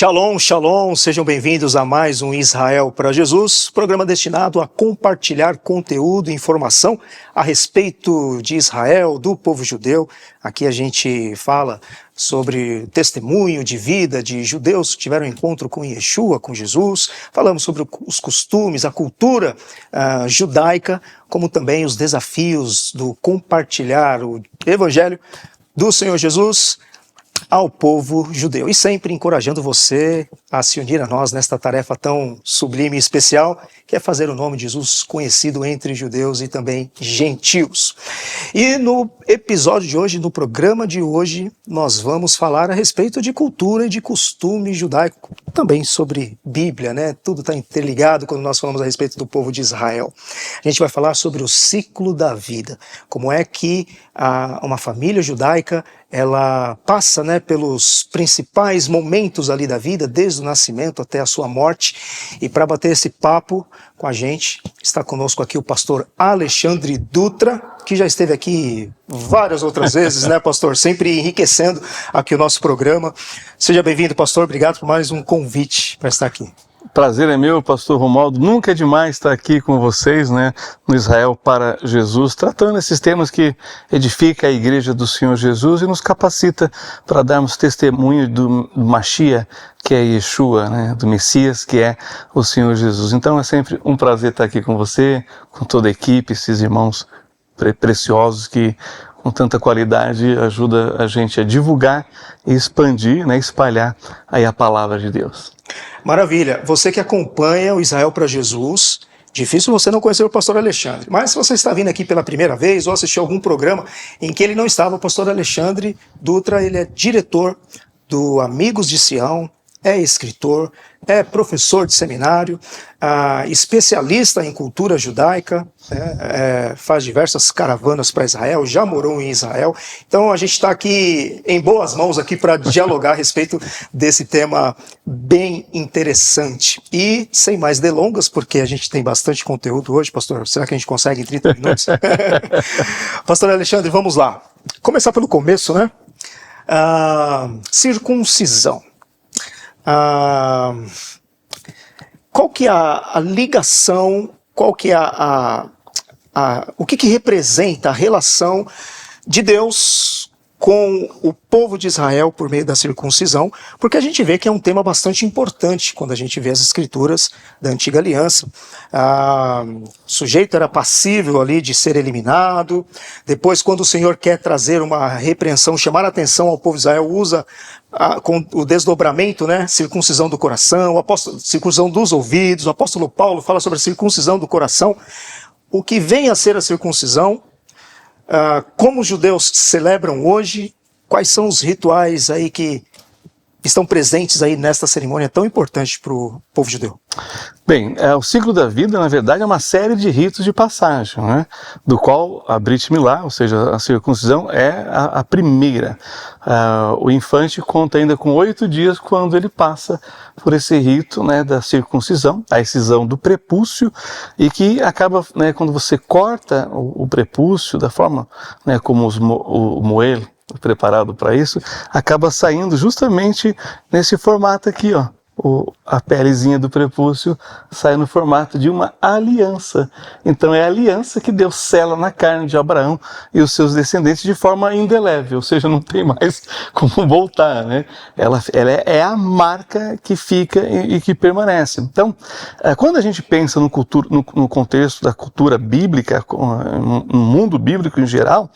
Shalom, shalom, sejam bem-vindos a mais um Israel para Jesus, programa destinado a compartilhar conteúdo e informação a respeito de Israel, do povo judeu. Aqui a gente fala sobre testemunho de vida de judeus que tiveram encontro com Yeshua, com Jesus. Falamos sobre os costumes, a cultura judaica, como também os desafios do compartilhar o evangelho do Senhor Jesus ao povo judeu, e sempre encorajando você a se unir a nós nesta tarefa tão sublime e especial, que é fazer o nome de Jesus conhecido entre judeus e também gentios. E no episódio de hoje, no programa de hoje, nós vamos falar a respeito de cultura e de costume judaico, também sobre Bíblia, né? Tudo está interligado quando nós falamos a respeito do povo de Israel. A gente vai falar sobre o ciclo da vida, como é que uma família judaica ela passa, né, pelos principais momentos ali da vida, desde o nascimento até a sua morte. E para bater esse papo com a gente, está conosco aqui o pastor Alexandre Dutra, que já esteve aqui várias outras vezes, né, pastor? Sempre enriquecendo aqui o nosso programa. Seja bem-vindo, pastor. Obrigado por mais um convite para estar aqui. Prazer é meu, pastor Romualdo. Nunca é demais estar aqui com vocês, né, no Israel para Jesus, tratando esses temas que edifica a igreja do Senhor Jesus e nos capacita para darmos testemunho do Mashiach, que é Yeshua, né, do Messias, que é o Senhor Jesus. Então é sempre um prazer estar aqui com você, com toda a equipe, esses irmãos preciosos que com tanta qualidade ajuda a gente a divulgar e expandir, né, espalhar aí a palavra de Deus. Maravilha. Você que acompanha o Israel para Jesus, difícil você não conhecer o pastor Alexandre, mas se você está vindo aqui pela primeira vez ou assistiu algum programa em que ele não estava, o pastor Alexandre Dutra, ele é diretor do Amigos de Sião, é escritor, é professor de seminário, especialista em cultura judaica, faz diversas caravanas para Israel, já morou em Israel. Então a gente está aqui em boas mãos aqui para dialogar a respeito desse tema bem interessante. E sem mais delongas, porque a gente tem bastante conteúdo hoje, pastor, será que a gente consegue em 30 minutos? Pastor Alexandre, vamos lá. Começar pelo começo, né? Circuncisão. Qual que é a ligação, qual que é o que representa a relação de Deus com o povo de Israel por meio da circuncisão? Porque a gente vê que é um tema bastante importante quando a gente vê as escrituras da Antiga Aliança. O sujeito era passível ali de ser eliminado. Depois, quando o Senhor quer trazer uma repreensão, chamar a atenção ao povo de Israel, usa com o desdobramento, né, circuncisão do coração, circuncisão dos ouvidos. O apóstolo Paulo fala sobre a circuncisão do coração. O que vem a ser a circuncisão, como os judeus celebram hoje, quais são os rituais aí que estão presentes aí nesta cerimônia tão importante para o povo judeu? Bem, o ciclo da vida, na verdade, é uma série de ritos de passagem, né? Do qual a Brit Milá, ou seja, a circuncisão, é a primeira. O infante conta ainda com 8 dias quando ele passa por esse rito, né, da circuncisão, a excisão do prepúcio, e que acaba, né, quando você corta o prepúcio da forma, né, como o moelo preparado para isso, acaba saindo justamente nesse formato aqui, ó. A pelezinha do prepúcio sai no formato de uma aliança. Então é a aliança que Deus sela na carne de Abraão e os seus descendentes de forma indelével, ou seja, não tem mais como voltar, né? Ela é a marca que fica e que permanece. Então, quando a gente pensa no contexto da cultura bíblica, no mundo bíblico em geral,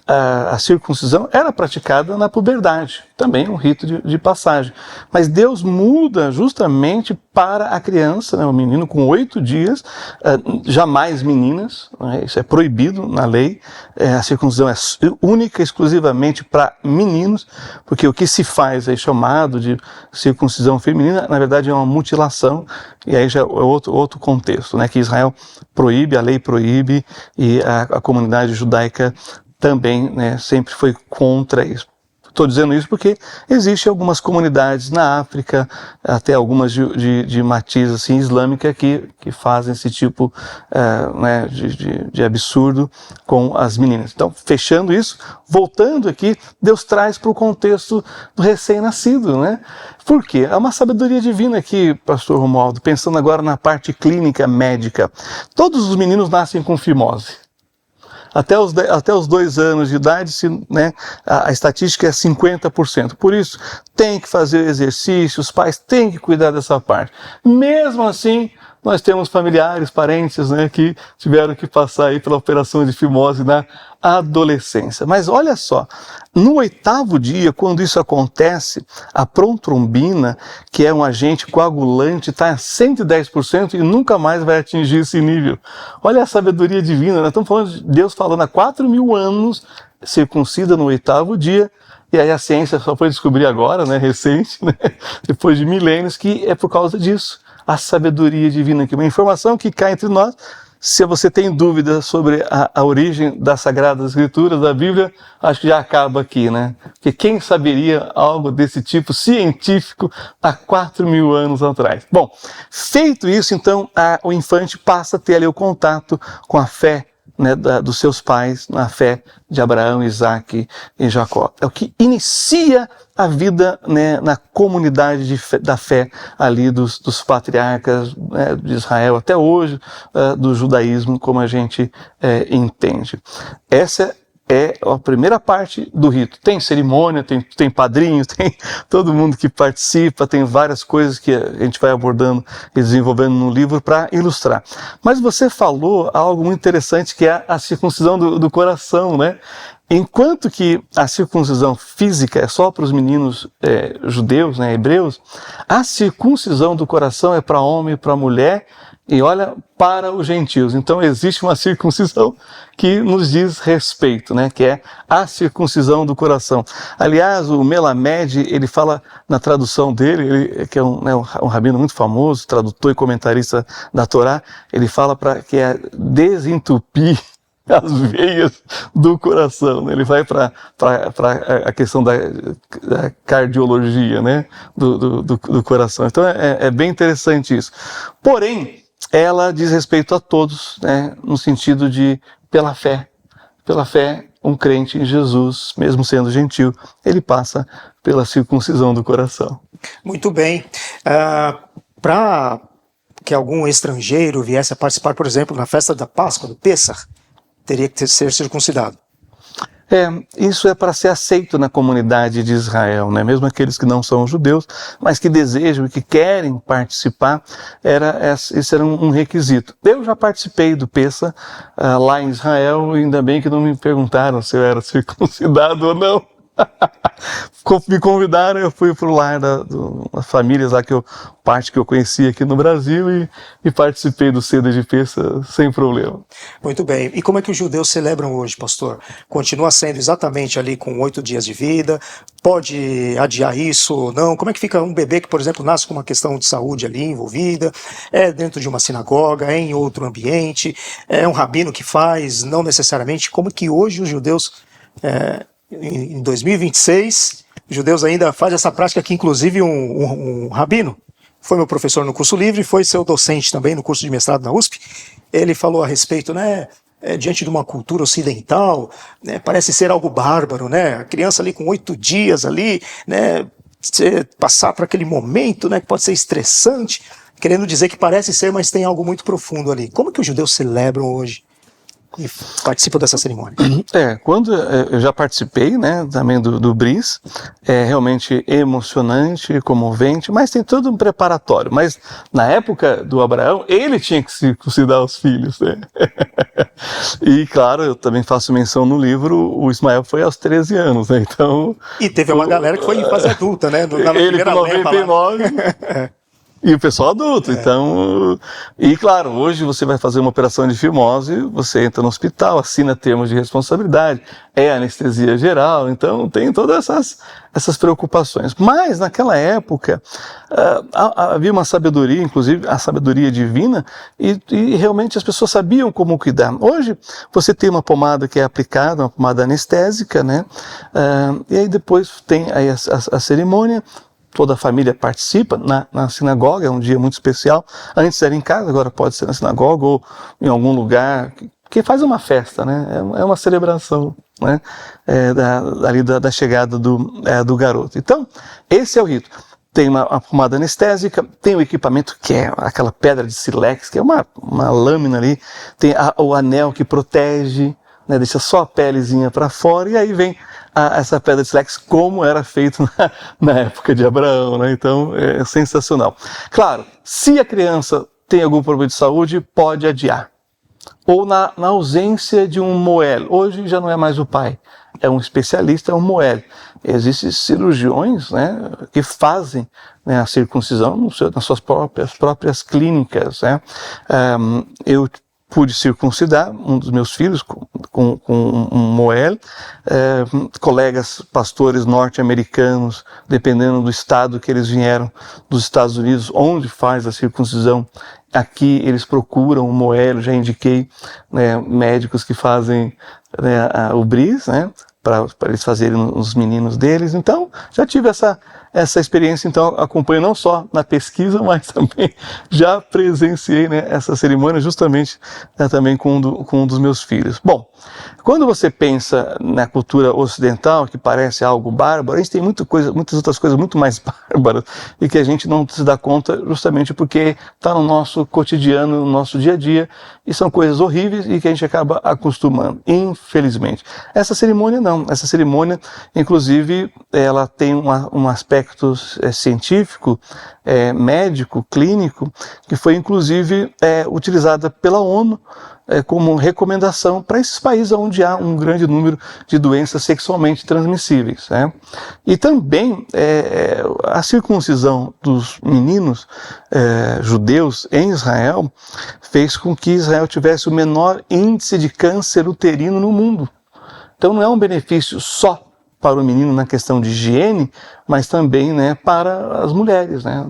a circuncisão era praticada na puberdade, também um rito de passagem. Mas Deus muda justamente para a criança, né, o menino com 8 dias, jamais meninas, né, isso é proibido na lei. A circuncisão é única, exclusivamente para meninos, porque o que se faz aí chamado de circuncisão feminina, na verdade é uma mutilação, e aí já é outro contexto, né, que Israel proíbe, a lei proíbe, e a comunidade judaica também, né, sempre foi contra isso. Estou dizendo isso porque existem algumas comunidades na África, até algumas de matiz assim, islâmica, que fazem esse tipo né, de absurdo com as meninas. Então, fechando isso, voltando aqui, Deus traz para o contexto do recém-nascido, né? Por quê? Há uma sabedoria divina aqui, pastor Romualdo, pensando agora na parte clínica médica. Todos os meninos nascem com fimose. Até os 2 anos de idade, né, a estatística é 50%. Por isso, tem que fazer exercício, os pais têm que cuidar dessa parte. Mesmo assim, nós temos familiares, parentes, né, que tiveram que passar aí pela operação de fimose na adolescência. Mas olha só, no 8º dia, quando isso acontece, a protrombina, que é um agente coagulante, está a 110% e nunca mais vai atingir esse nível. Olha a sabedoria divina, nós estamos falando de Deus falando há 4.000 anos, circuncida no 8º dia, e aí a ciência só foi descobrir agora, né, recente, né, depois de milênios, que é por causa disso. A sabedoria divina aqui, uma informação que cai entre nós. Se você tem dúvida sobre a origem das Sagradas Escrituras, da Bíblia, acho que já acaba aqui, né? Porque quem saberia algo desse tipo científico há 4.000 anos atrás? Bom, feito isso, então, o infante passa a ter ali o contato com a fé, né, dos seus pais, na fé de Abraão, Isaac e Jacó. É o que inicia a vida, né, na comunidade da fé ali dos patriarcas, né, de Israel, até hoje, do judaísmo, como a gente entende. Essa é a primeira parte do rito. Tem cerimônia, tem padrinho, tem todo mundo que participa, tem várias coisas que a gente vai abordando e desenvolvendo no livro para ilustrar. Mas você falou algo muito interessante, que é a circuncisão do coração, né? Enquanto que a circuncisão física é só para os meninos judeus, né, hebreus, a circuncisão do coração é para homem e para mulher, e olha, para os gentios. Então existe uma circuncisão que nos diz respeito, né, que é a circuncisão do coração. Aliás, o Melamed, ele fala na tradução dele, que é um rabino muito famoso, tradutor e comentarista da Torá, ele fala que é desentupir as veias do coração, né? Ele vai para a questão da cardiologia, né? do coração. Então é bem interessante isso. Porém, ela diz respeito a todos, né? No sentido de pela fé, um crente em Jesus, mesmo sendo gentil, ele passa pela circuncisão do coração. Muito bem. Para que algum estrangeiro viesse a participar, por exemplo, na festa da Páscoa, do Pêssar, teria que ser circuncidado. Isso é para ser aceito na comunidade de Israel, né? Mesmo aqueles que não são judeus, mas que desejam e que querem participar, esse era um requisito. Eu já participei do Pêssar lá em Israel, ainda bem que não me perguntaram se eu era circuncidado ou não. Me convidaram, eu fui para o lar das famílias lá parte que eu conhecia aqui no Brasil e participei do Seder de Pêssar sem problema. Muito bem. E como é que os judeus celebram hoje, pastor? Continua sendo exatamente ali com 8 dias de vida? Pode adiar isso ou não? Como é que fica um bebê que, por exemplo, nasce com uma questão de saúde ali envolvida? É dentro de uma sinagoga, é em outro ambiente? É um rabino que faz? Não necessariamente. Como que hoje os judeus... em 2026, os judeus ainda fazem essa prática que, inclusive, um rabino, foi meu professor no curso livre, foi seu docente também no curso de mestrado na USP, ele falou a respeito, né, diante de uma cultura ocidental, né, parece ser algo bárbaro, né, a criança ali com 8 dias ali, né, passar para aquele momento, né, que pode ser estressante, querendo dizer que parece ser, mas tem algo muito profundo ali. Como que os judeus celebram hoje e participam dessa cerimônia? Quando eu já participei, né, também do Bris, é realmente emocionante, comovente, mas tem todo um preparatório. Mas na época do Abraão, ele tinha que circuncidar os filhos, né? E claro, eu também faço menção no livro, o Ismael foi aos 13 anos, né? Então... E teve uma galera que foi em fase adulta, né? Ele com 99... E o pessoal adulto, então... E claro, hoje você vai fazer uma operação de fimose, você entra no hospital, assina termos de responsabilidade, é anestesia geral, então tem todas essas preocupações. Mas naquela época havia uma sabedoria, inclusive a sabedoria divina, e realmente as pessoas sabiam como cuidar. Hoje você tem uma pomada que é aplicada, uma pomada anestésica, né? E aí depois tem aí a cerimônia. Toda a família participa na sinagoga, é um dia muito especial. Antes era em casa, agora pode ser na sinagoga ou em algum lugar, que faz uma festa, né? É uma celebração, né? Da chegada do garoto. Então, esse é o rito. Tem uma pomada anestésica, tem o equipamento que é aquela pedra de sílex, que é uma lâmina ali, tem o anel que protege, né? Deixa só a pelezinha para fora, e aí vem essa pedra de sílex, como era feito na época de Abraão, né? Então é sensacional. Claro, se a criança tem algum problema de saúde, pode adiar. Ou na ausência de um moel. Hoje já não é mais o pai, é um especialista, é um moel. Existem cirurgiões, né, que fazem, né, a circuncisão nas suas próprias clínicas, né? Eu pude circuncidar um dos meus filhos com um moel. Colegas pastores norte-americanos, dependendo do estado que eles vieram, dos Estados Unidos, onde faz a circuncisão, aqui eles procuram o moel. Já indiquei, né, médicos que fazem, né, o bris, né, para eles fazerem os meninos deles. Então, já tive essa experiência, então acompanho não só na pesquisa, mas também já presenciei, né, essa cerimônia justamente, né, também com um dos meus filhos. Bom, quando você pensa na cultura ocidental, que parece algo bárbaro, a gente tem muitas outras coisas muito mais bárbaras e que a gente não se dá conta justamente porque está no nosso cotidiano, no nosso dia a dia, e são coisas horríveis e que a gente acaba acostumando, infelizmente. Essa cerimônia não, essa cerimônia, inclusive, ela tem um aspecto científico, médico, clínico, que foi inclusive utilizada pela ONU como recomendação para esses países onde há um grande número de doenças sexualmente transmissíveis, né? E também a circuncisão dos meninos judeus em Israel fez com que Israel tivesse o menor índice de câncer uterino no mundo. Então não é um benefício só para o menino na questão de higiene, mas também, né, para as mulheres, né?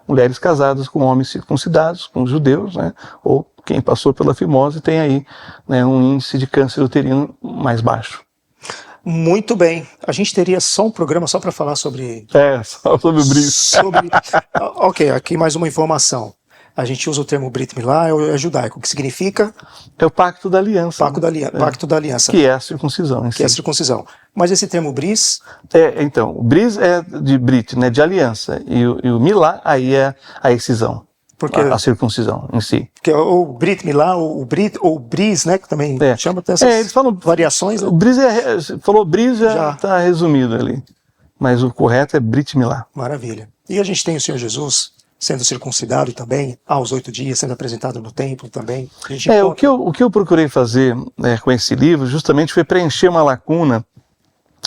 Mulheres casadas com homens circuncidados, com judeus, né? Ou quem passou pela fimose tem aí, né, um índice de câncer uterino mais baixo. Muito bem. A gente teria só um programa só para falar sobre... só sobre o bris. Ok, aqui mais uma informação. A gente usa o termo Brit Milá, é judaico, que significa... É o pacto da aliança. Pacto da aliança. Que é a circuncisão. Que é a circuncisão. Mas esse termo bris... Então, o bris é de Brit, né, de aliança, e o Milá aí é a excisão. Porque a circuncisão em si. Que é o Brit Milá, o Brit, ou Bris, né, que também chama dessas eles falam variações. Né? O Bris falou Bris, já está resumido ali. Mas o correto é Brit Milá. Maravilha. E a gente tem o Senhor Jesus sendo circuncidado também, aos 8 dias, sendo apresentado no templo também. O que eu procurei fazer com esse livro justamente foi preencher uma lacuna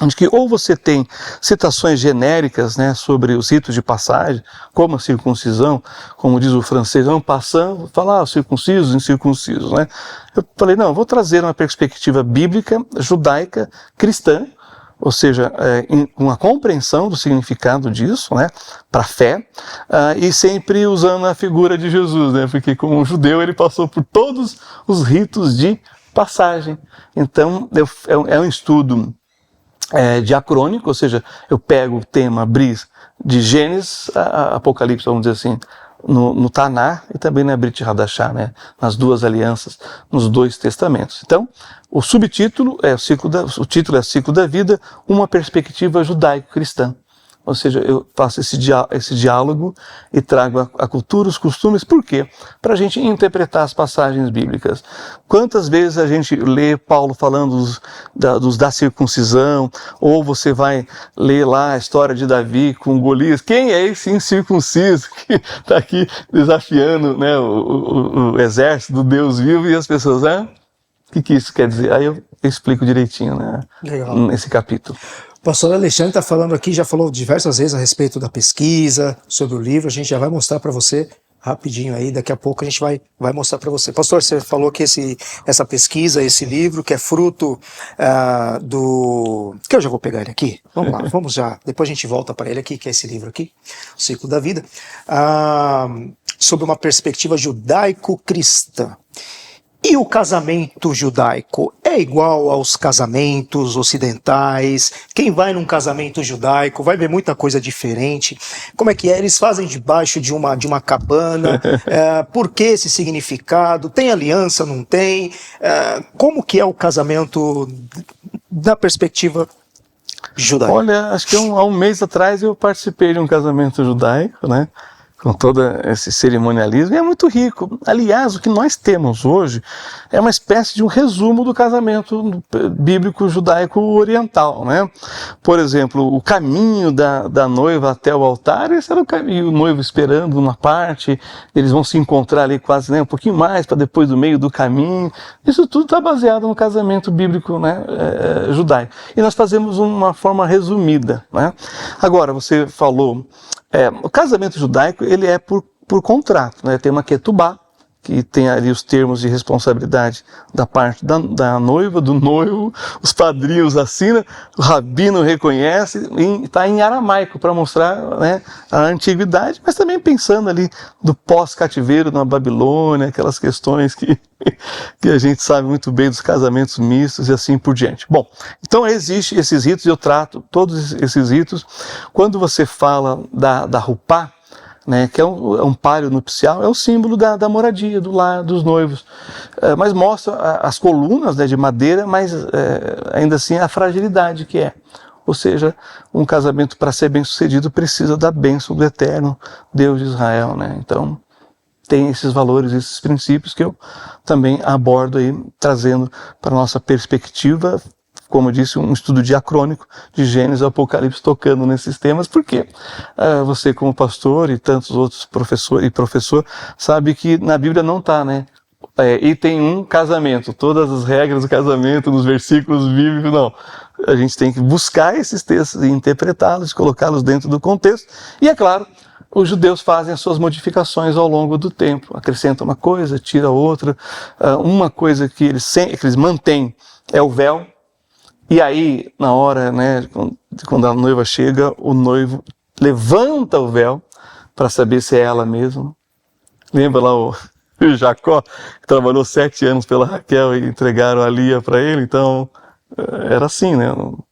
onde que ou você tem citações genéricas, né, sobre os ritos de passagem, como a circuncisão, como diz o francês, en passant, falar circuncisos, incircuncisos, né? Eu falei, não, vou trazer uma perspectiva bíblica, judaica, cristã, ou seja, com a compreensão do significado disso, né, para a fé, e sempre usando a figura de Jesus, né, porque como judeu ele passou por todos os ritos de passagem. Então, é um estudo diacrônico, ou seja, eu pego o tema bris de Gênesis a Apocalipse, vamos dizer assim, no Tanar e também na Brit Hadashah, né, nas duas alianças, nos dois testamentos. Então, o subtítulo o título é Ciclo da Vida, uma perspectiva judaico-cristã. Ou seja, eu faço esse diálogo e trago a cultura, os costumes. Por quê? Para a gente interpretar as passagens bíblicas. Quantas vezes a gente lê Paulo falando da circuncisão, ou você vai ler lá a história de Davi com Golias. Quem é esse incircunciso que está aqui desafiando, né, o exército do Deus vivo, e as pessoas, que isso quer dizer? Aí eu explico direitinho, né? Legal. Nesse capítulo. O pastor Alexandre está falando aqui, já falou diversas vezes a respeito da pesquisa, sobre o livro, a gente já vai mostrar para você rapidinho aí, daqui a pouco a gente vai mostrar para você. Pastor, você falou que essa pesquisa, esse livro, que é fruto que eu já vou pegar ele aqui, vamos lá, vamos já, depois a gente volta para ele aqui, que é esse livro aqui, O Ciclo da Vida, sobre uma perspectiva judaico-cristã. E o casamento judaico é igual aos casamentos ocidentais? Quem vai num casamento judaico vai ver muita coisa diferente. Como é que é? Eles fazem debaixo de uma cabana. Por que esse significado? Tem aliança, não tem? Como que é o casamento da perspectiva judaica? Olha, acho que há um mês atrás eu participei de um casamento judaico, né? Com todo esse cerimonialismo, e é muito rico. Aliás, o que nós temos hoje é uma espécie de um resumo do casamento bíblico judaico oriental, né? Por exemplo, o caminho da noiva até o altar, esse era o caminho, o noivo esperando uma parte, eles vão se encontrar ali quase, né, um pouquinho mais para depois do meio do caminho. Isso tudo está baseado no casamento bíblico, né, judaico. E nós fazemos uma forma resumida, né? Agora, você falou... o casamento judaico, ele é por contrato, né? Tem uma ketubá, que tem ali os termos de responsabilidade da parte da noiva, do noivo, os padrinhos assinam, o rabino reconhece, está em aramaico para mostrar, né, a antiguidade, mas também pensando ali do pós-cativeiro na Babilônia, aquelas questões que a gente sabe muito bem dos casamentos mistos e assim por diante. Bom, então existem esses ritos, eu trato todos esses ritos. Quando você fala da rupá, né, que é um páreo nupcial, é o símbolo da moradia, do lar, dos noivos. Mas mostra as colunas, né, de madeira, mas ainda assim a fragilidade que é. Ou seja, um casamento para ser bem sucedido precisa da bênção do eterno Deus de Israel, né? Então tem esses valores, esses princípios que eu também abordo aí, trazendo para a nossa perspectiva, como eu disse, um estudo diacrônico de Gênesis e Apocalipse tocando nesses temas, porque você como pastor e tantos outros professor sabe que na Bíblia não está, né? Item 1, casamento, todas as regras do casamento, nos versículos bíblicos, não. A gente tem que buscar esses textos e interpretá-los, colocá-los dentro do contexto, e é claro, os judeus fazem as suas modificações ao longo do tempo, acrescentam uma coisa, tira outra. Uma coisa que eles mantêm é o véu. E aí, na hora, né, quando a noiva chega, o noivo levanta o véu para saber se é ela mesma. Lembra lá o Jacó, que trabalhou 7 anos pela Raquel e entregaram a Lia para ele? Então, era assim, né?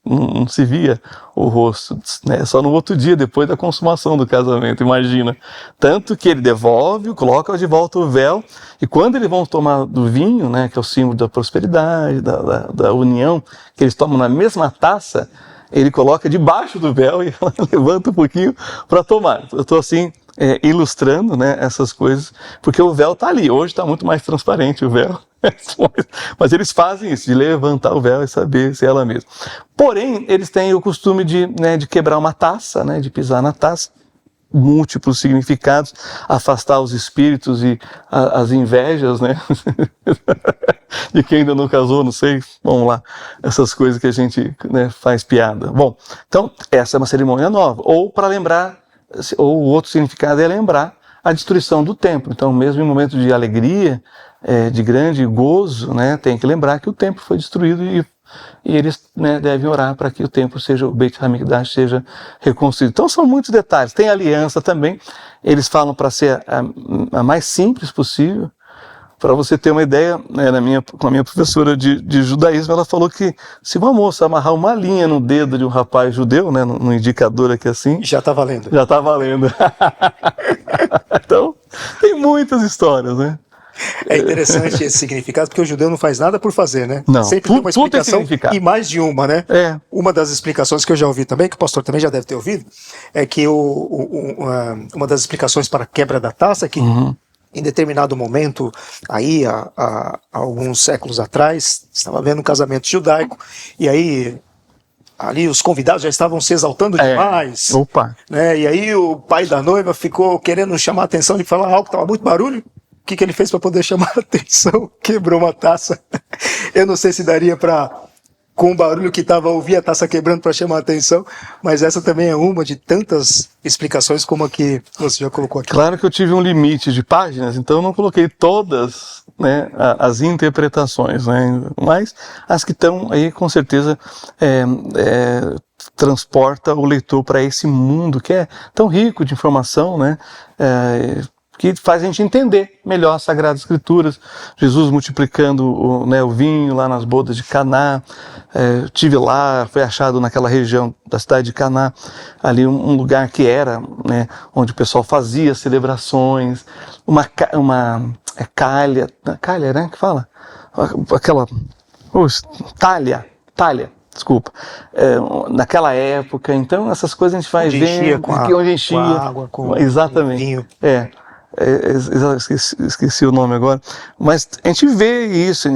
Não se via o rosto, né? Só no outro dia, depois da consumação do casamento, imagina. Tanto que ele devolve, coloca de volta o véu, e quando eles vão tomar do vinho, né, que é o símbolo da prosperidade, da união, que eles tomam na mesma taça, ele coloca debaixo do véu e ela levanta um pouquinho para tomar. Eu estou assim, ilustrando, né, essas coisas, porque o véu está ali. Hoje está muito mais transparente o véu. Mas eles fazem isso, de levantar o véu e saber se é ela mesma. Porém, eles têm o costume de quebrar uma taça, né, de pisar na taça, múltiplos significados, afastar os espíritos e as invejas, né, de quem ainda não casou, não sei, vamos lá, essas coisas que a gente, né, faz piada. Bom, então essa é uma cerimônia nova, ou para lembrar, ou o outro significado é lembrar a destruição do templo. Então, mesmo em momentos de alegria, de grande gozo, né, tem que lembrar que o templo foi destruído e eles, né, devem orar para que o templo seja, o Beit HaMikdash seja reconstruído. Então são muitos detalhes. Tem aliança também, eles falam para ser a mais simples possível. Para você ter uma ideia, né, com a minha professora de judaísmo, ela falou que se uma moça amarrar uma linha no dedo de um rapaz judeu, né, no indicador aqui assim... Já está valendo. Já está valendo. Então, tem muitas histórias, né? É interessante esse significado, porque o judeu não faz nada por fazer, né? Não, sempre tem uma explicação, e mais de uma, né? Uma das explicações que eu já ouvi também, que o pastor também já deve ter ouvido, é que uma das explicações para a quebra da taça é que em determinado momento, aí há alguns séculos atrás, estava havendo um casamento judaico, e aí ali os convidados já estavam se exaltando demais. Opa! Né? E aí o pai da noiva ficou querendo chamar a atenção de falar algo, estava muito barulho. que ele fez para poder chamar a atenção? Quebrou uma taça. Eu não sei se daria para, com o barulho que estava, ouvir a taça quebrando para chamar a atenção, mas essa também é uma de tantas explicações como a que você já colocou aqui. Claro que eu tive um limite de páginas, então eu não coloquei todas, né, as interpretações, né, mas as que estão aí com certeza transporta o leitor para esse mundo que é tão rico de informação, né, que faz a gente entender melhor as Sagradas Escrituras. Jesus multiplicando o vinho lá nas bodas de Caná. Tive lá, foi achado naquela região da cidade de Caná, ali um lugar que era, né, onde o pessoal fazia celebrações, uma calha, né, que fala? Aquela, talha, desculpa, naquela época. Então essas coisas a gente vai vendo, onde enchia, com água, com exatamente, vinho. Esqueci o nome agora, mas a gente vê isso,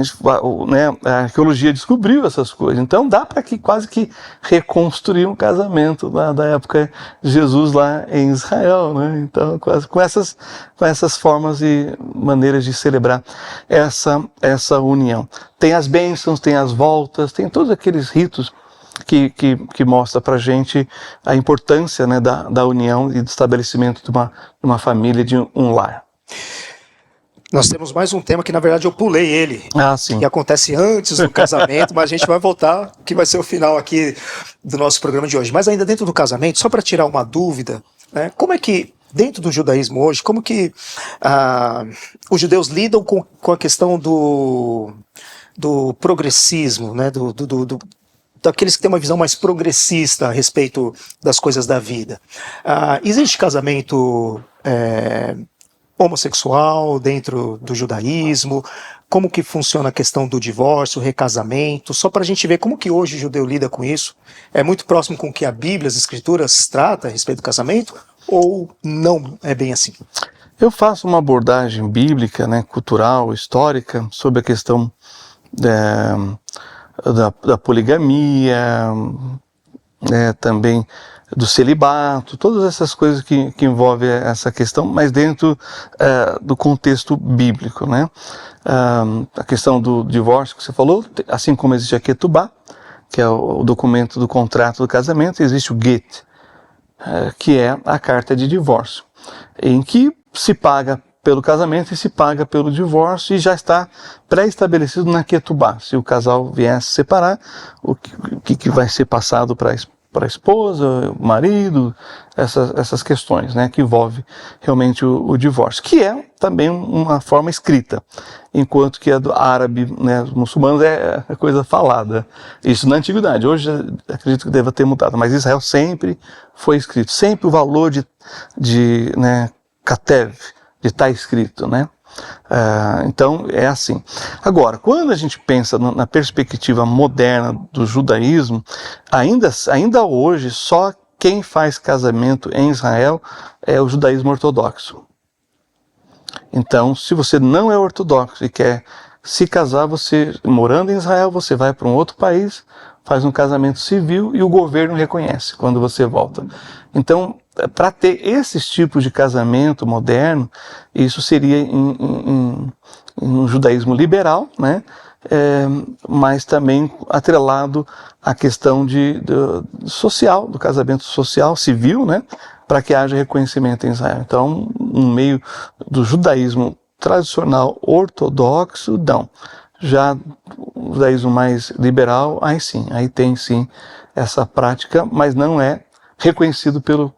a arqueologia descobriu essas coisas, então dá para quase que reconstruir um casamento da época de Jesus lá em Israel, né? Então quase com essas formas e maneiras de celebrar essa união. Tem as bênçãos, tem as voltas, tem todos aqueles ritos que mostra pra gente a importância, né, da união e do estabelecimento de uma família, de um lar. Nós temos mais um tema que, na verdade, eu pulei ele, sim. que acontece antes do casamento, mas a gente vai voltar, que vai ser o final aqui do nosso programa de hoje. Mas ainda dentro do casamento, só para tirar uma dúvida, né, como é que, dentro do judaísmo hoje, como que os judeus lidam com a questão do progressismo, né, daqueles que têm uma visão mais progressista a respeito das coisas da vida? Existe casamento homossexual dentro do judaísmo? Como que funciona a questão do divórcio, recasamento? Só para a gente ver como que hoje o judeu lida com isso. É muito próximo com o que a Bíblia, as Escrituras trata a respeito do casamento? Ou não é bem assim? Eu faço uma abordagem bíblica, né, cultural, histórica, sobre a questão da poligamia, também do celibato, todas essas coisas que envolvem essa questão, mas dentro do contexto bíblico, né? A questão do divórcio que você falou, assim como existe a Ketubá, que é o documento do contrato do casamento, existe o Get, que é a carta de divórcio, em que se paga pelo casamento e se paga pelo divórcio, e já está pré-estabelecido na Ketubá. Se o casal vier se separar, o que vai ser passado para a esposa, o marido, essas questões, né, que envolve realmente o divórcio, que é também uma forma escrita, enquanto que a do árabe, né, os muçulmanos é coisa falada. Isso na antiguidade, hoje acredito que deva ter mudado, mas Israel sempre foi escrito, sempre o valor de katev, de estar escrito, né? Então é assim. Agora, quando a gente pensa na perspectiva moderna do judaísmo, ainda hoje só quem faz casamento em Israel é o judaísmo ortodoxo. Então, se você não é ortodoxo e quer se casar, você morando em Israel, você vai para um outro país, faz um casamento civil e o governo reconhece quando você volta. Então, para ter esses tipos de casamento moderno, isso seria em um judaísmo liberal, né? Mas também atrelado à questão social, do casamento social, civil, né? Para que haja reconhecimento em Israel. Então, no meio do judaísmo tradicional ortodoxo, não. Já o judaísmo mais liberal, aí tem sim essa prática, mas não é reconhecido pelo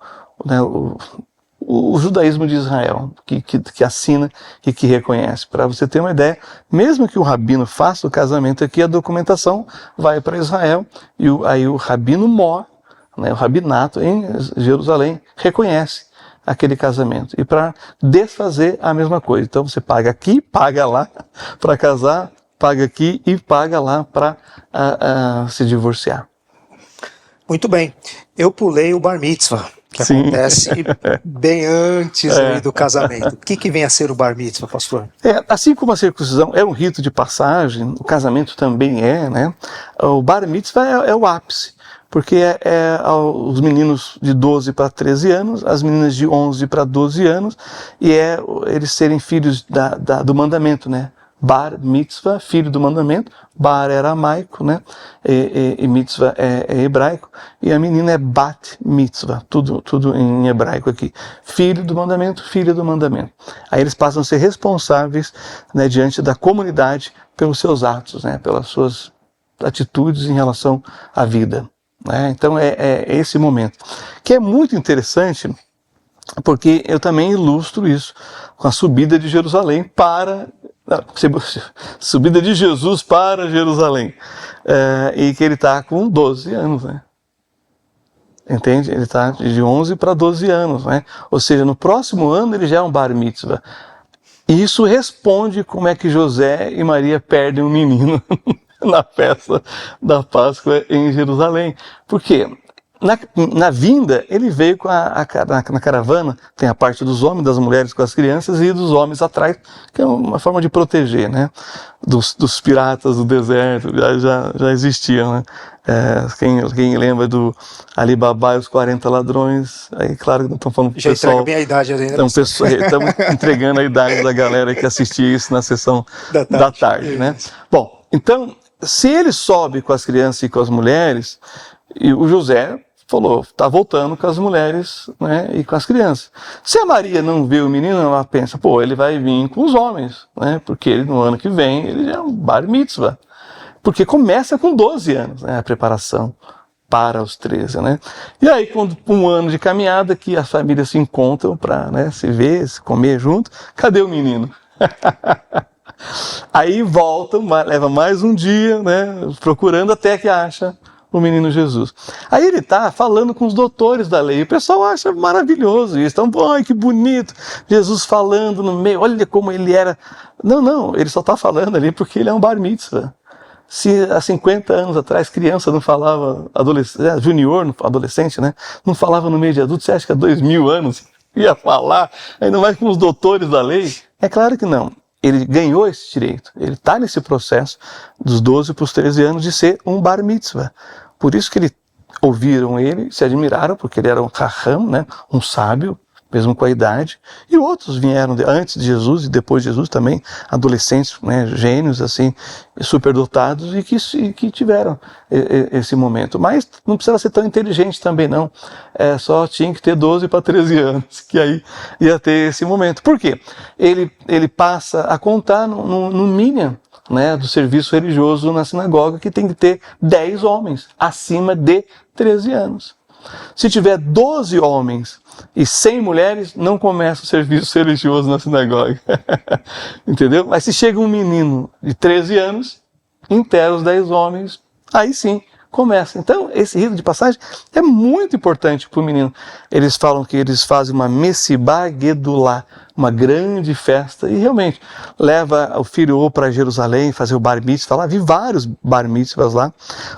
o judaísmo de Israel, que assina e que reconhece. Para você ter uma ideia, mesmo que o rabino faça o casamento aqui, a documentação vai para Israel, e aí o rabino mor, né, o rabinato em Jerusalém, reconhece aquele casamento. E para desfazer a mesma coisa. Então você paga aqui, paga lá para casar, paga aqui e paga lá para se divorciar. Muito bem. Eu pulei o bar mitzvah, que Sim. acontece bem antes aí do casamento. O que vem a ser o bar mitzvah, pastor? Assim como a circuncisão é um rito de passagem, o casamento também é, né? O bar mitzvah é o ápice, porque os meninos de 12 para 13 anos, as meninas de 11 para 12 anos, e eles serem filhos do mandamento, né? Bar mitzvah, filho do mandamento. Bar é aramaico, né? E mitzvah é hebraico. E a menina é bat mitzvah, tudo em hebraico aqui. Filho do mandamento, filha do mandamento. Aí eles passam a ser responsáveis, né, diante da comunidade pelos seus atos, né? Pelas suas atitudes em relação à vida. Né? Então é esse momento. Que é muito interessante, porque eu também ilustro isso com a subida de Jerusalém subida de Jesus para Jerusalém, e que ele está com 12 anos, né? Entende? Ele está de 11 para 12 anos, né? Ou seja, no próximo ano ele já é um bar mitzvah. E isso responde como é que José e Maria perdem um menino na festa da Páscoa em Jerusalém. Por quê? Na vinda, ele veio na caravana, tem a parte dos homens, das mulheres com as crianças e dos homens atrás, que é uma forma de proteger, né? Dos piratas do deserto, já existiam, né? Quem lembra do Ali Babá e os 40 ladrões, aí claro que não estão falando pro já pessoal. Já entrega bem a idade ainda. Estamos entregando a idade da galera que assistia isso na sessão da tarde, né? Bom, então, se ele sobe com as crianças e com as mulheres, e o José falou, está voltando com as mulheres, né, e com as crianças. Se a Maria não vê o menino, ela pensa, ele vai vir com os homens, né, porque no ano que vem ele já é um bar mitzvah. Porque começa com 12 anos, né, a preparação para os 13, né. E aí, quando um ano de caminhada, que as famílias se encontram para, né, se ver, se comer junto, cadê o menino? Aí voltam, leva mais um dia, né, procurando até que acha o menino Jesus. Aí ele está falando com os doutores da lei, o pessoal acha maravilhoso isso, então, ai, que bonito, Jesus falando no meio, olha como ele era. Não, ele só está falando ali porque ele é um bar mitzvah. Se há 50 anos atrás criança não falava, adolescente, né, não falava no meio de adulto, você acha que há 2000 anos ia falar, ainda mais com os doutores da lei? É claro que não. Ele ganhou esse direito, ele está nesse processo dos 12 para os 13 anos de ser um bar mitzvah. Por isso que ouviram ele, se admiraram, porque ele era um raham, né, um sábio, mesmo com a idade, e outros vieram antes de Jesus e depois de Jesus também, adolescentes, né, gênios, assim, superdotados, e que tiveram esse momento. Mas não precisava ser tão inteligente também, não. Só tinha que ter 12 para 13 anos, que aí ia ter esse momento. Por quê? Ele passa a contar no mínimo, né, do serviço religioso na sinagoga, que tem que ter 10 homens acima de 13 anos. Se tiver 12 homens e 100 mulheres, não começa o serviço religioso na sinagoga. Entendeu? Mas se chega um menino de 13 anos, inteira os 10 homens, aí sim começa. Então, esse rito de passagem é muito importante para o menino. Eles falam que eles fazem uma Messibá Gedulá, uma grande festa, e realmente leva o filho ou para Jerusalém fazer o bar mitzvah lá, vi vários bar mitzvahs lá,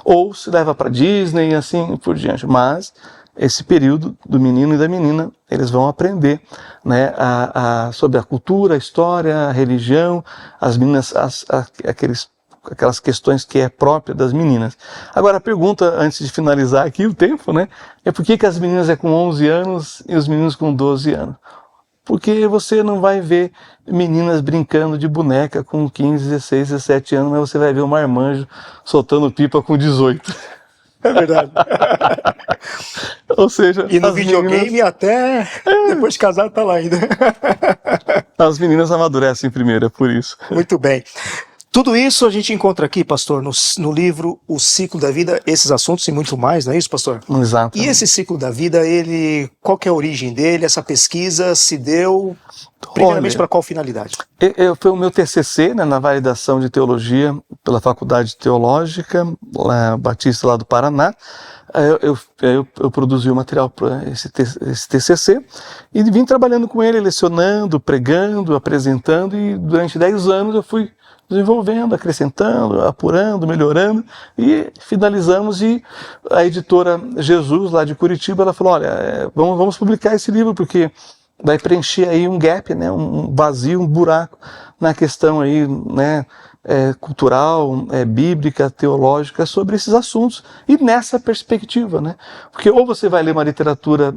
ou se leva para Disney e assim por diante. Mas esse período do menino e da menina, eles vão aprender, né, sobre a cultura, a história, a religião, as meninas, aquelas questões que é própria das meninas. Agora a pergunta, antes de finalizar aqui o tempo, né, é por que as meninas é com 11 anos e os meninos com 12 anos? Porque você não vai ver meninas brincando de boneca com 15, 16, 17 anos, mas você vai ver um marmanjo soltando pipa com 18. É verdade. Ou seja, e no videogame meninas, até depois de casar tá lá ainda. As meninas amadurecem primeiro, é por isso. Muito bem. Tudo isso a gente encontra aqui, pastor, no livro O Ciclo da Vida, esses assuntos e muito mais, não é isso, pastor? Exato. E esse ciclo da vida, qual que é a origem dele? Essa pesquisa se deu primeiramente para qual finalidade? Foi o meu TCC, né, na validação de teologia pela Faculdade Teológica Batista lá do Paraná. Eu produzi o material para esse TCC e vim trabalhando com ele, lecionando, pregando, apresentando, e durante 10 anos eu fui desenvolvendo, acrescentando, apurando, melhorando, e finalizamos. E a editora Jesus, lá de Curitiba, ela falou, olha, vamos publicar esse livro, porque vai preencher aí um gap, né, um vazio, um buraco na questão aí, né, cultural, bíblica, teológica, sobre esses assuntos, e nessa perspectiva, né? Porque ou você vai ler uma literatura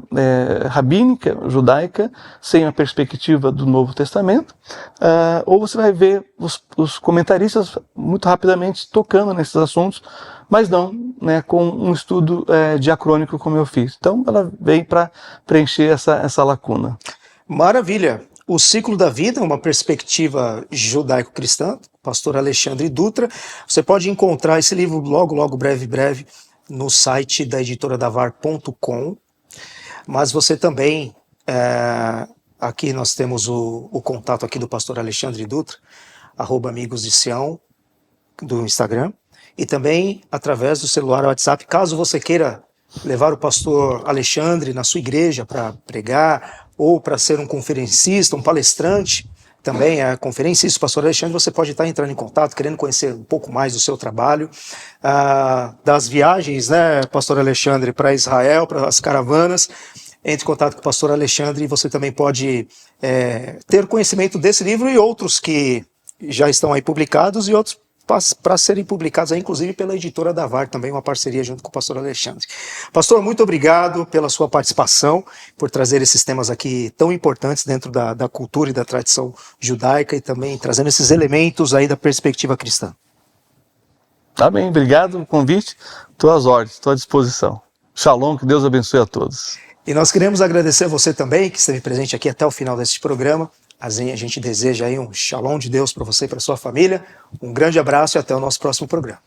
rabínica, judaica, sem a perspectiva do Novo Testamento, ou você vai ver os comentaristas muito rapidamente tocando nesses assuntos, mas não, né, com um estudo diacrônico como eu fiz. Então ela veio para preencher essa lacuna. Maravilha! O Ciclo da Vida, uma perspectiva judaico-cristã, pastor Alexandre Dutra. Você pode encontrar esse livro logo, breve, no site da editoradavár.com. Mas você também, aqui nós temos o contato aqui do pastor Alexandre Dutra, @amigos de Sião, do Instagram, e também através do celular WhatsApp, caso você queira levar o pastor Alexandre na sua igreja para pregar, ou para ser um conferencista, um palestrante, também é conferencista, pastor Alexandre, você pode estar entrando em contato, querendo conhecer um pouco mais do seu trabalho, das viagens, né, pastor Alexandre, para Israel, para as caravanas. Entre em contato com o pastor Alexandre e você também pode ter conhecimento desse livro e outros que já estão aí publicados, e outros para serem publicados aí, inclusive pela editora da VAR, também uma parceria junto com o pastor Alexandre. Pastor, muito obrigado pela sua participação, por trazer esses temas aqui tão importantes dentro da cultura e da tradição judaica, e também trazendo esses elementos aí da perspectiva cristã. Tá bem, obrigado pelo convite, estou às ordens, estou à disposição. Shalom, que Deus abençoe a todos. E nós queremos agradecer a você também, que esteve presente aqui até o final deste programa. A gente deseja aí um shalom de Deus para você e para sua família. Um grande abraço e até o nosso próximo programa.